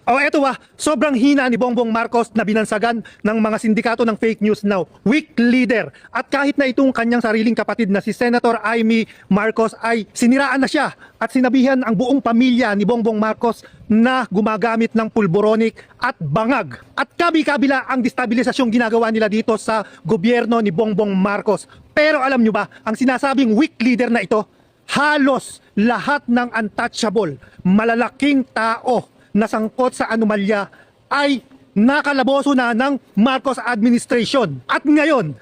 O eto sobrang hina ni Bongbong Marcos na binansagan ng mga sindikato ng fake news now. Weak leader. At kahit na itong kanyang sariling kapatid na si Senator Amy Marcos ay siniraan na siya at sinabihan ang buong pamilya ni Bongbong Marcos na gumagamit ng pulboronic at bangag. At kabi-kabila ang destabilisasyong ginagawa nila dito sa gobyerno ni Bongbong Marcos. Pero alam nyo ba, ang sinasabing weak leader na ito, halos lahat ng untouchable, malalaking tao na sangkot sa anomalya ay nakalaboso na ng Marcos administration. At ngayon,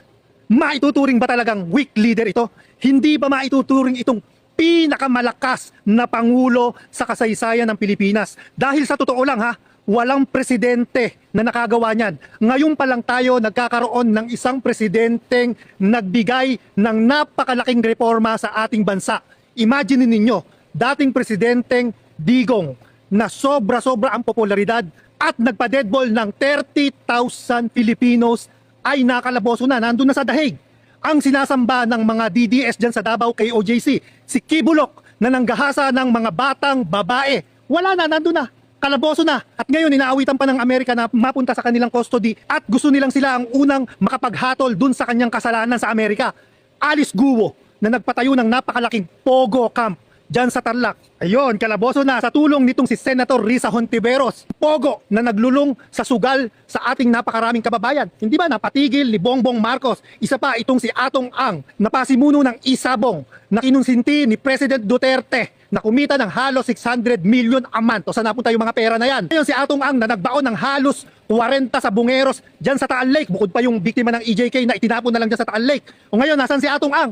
maituturing ba talagang weak leader ito? Hindi ba maituturing itong pinakamalakas na pangulo sa kasaysayan ng Pilipinas? Dahil sa totoo lang walang presidente na nakagawa niyan. Ngayon pa lang tayo nagkakaroon ng isang presidenteng nagbigay ng napakalaking reforma sa ating bansa. Imagine ninyo, dating presidenteng Digong na sobra-sobra ang popularidad at nagpa-deadball ng 30,000 Filipinos ay nakalaboso na, nandun na sa dahig. Ang sinasamba ng mga DDS dyan sa Davao kay OJC, si Kibulok na nanggahasa ng mga batang babae, wala na, nandun na, kalaboso na. At ngayon inaawitan pa ng Amerika na mapunta sa kanilang custody at gusto nilang sila ang unang makapaghatol dun sa kanyang kasalanan sa Amerika. Alice Guo na nagpatayo ng napakalaking Pogo Camp dyan sa Tarlac. Ayun, kalaboso na sa tulong nitong si Senator Risa Hontiveros. Pogo na naglulong sa sugal sa ating napakaraming kababayan. Hindi ba napatigil ni Bongbong Marcos? Isa pa itong si Atong Ang, napasimuno ng Isabong, na kinunsinti ni President Duterte na kumita ng halos 600 million a month. O saan napunta yung mga pera na yan? Ngayon si Atong Ang na nagbaon ng halos 40 sa bungeros dyan sa Taal Lake. Bukod pa yung biktima ng EJK na itinapon na lang dyan sa Taal Lake. O ngayon, nasan si Atong Ang?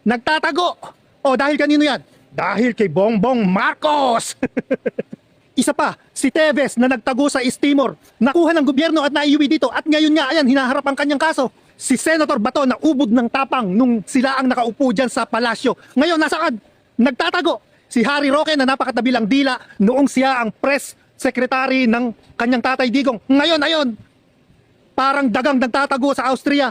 Nagtatago. O dahil kanino yan? Dahil kay Bongbong Marcos. Isa pa, si Teves na nagtago sa East Timor, nakuha ng gobyerno at naiuwi dito at ngayon nga ayan, hinaharap ang kanyang kaso. Si Senator Bato na ubod ng tapang nung sila ang nakaupo dyan sa palasyo. Ngayon nasaan? Nagtatago. Si Harry Roque na napakatabilang dila noong siya ang press secretary ng kanyang tatay Digong. Ngayon ayon, parang dagang nagtatago sa Austria.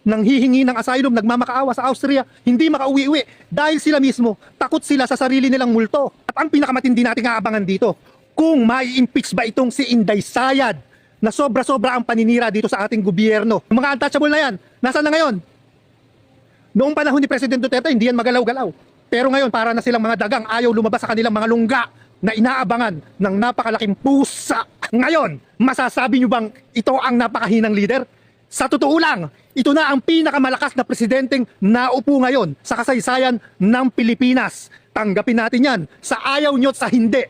Nang hihingi ng asylum, nagmamakaawa sa Austria, hindi makauwi-uwi dahil sila mismo takot sila sa sarili nilang multo. At ang pinakamatindi nating aabangan dito, kung mai-impeach ba itong si Inday Sayad na sobra-sobra ang paninira dito sa ating gobyerno. Yung mga untouchable na yan, nasaan na ngayon? Noong panahon ni President Duterte, hindi yan magalaw-galaw. Pero ngayon, para na silang mga dagang ayaw lumabas sa kanilang mga lungga na inaabangan ng napakalaking pusa. Ngayon, masasabi nyo bang ito ang napakahinang leader? Sa totoo lang, ito na ang pinakamalakas na presidenteng naupo ngayon sa kasaysayan ng Pilipinas. Tanggapin natin yan sa ayaw nyo at sa hindi.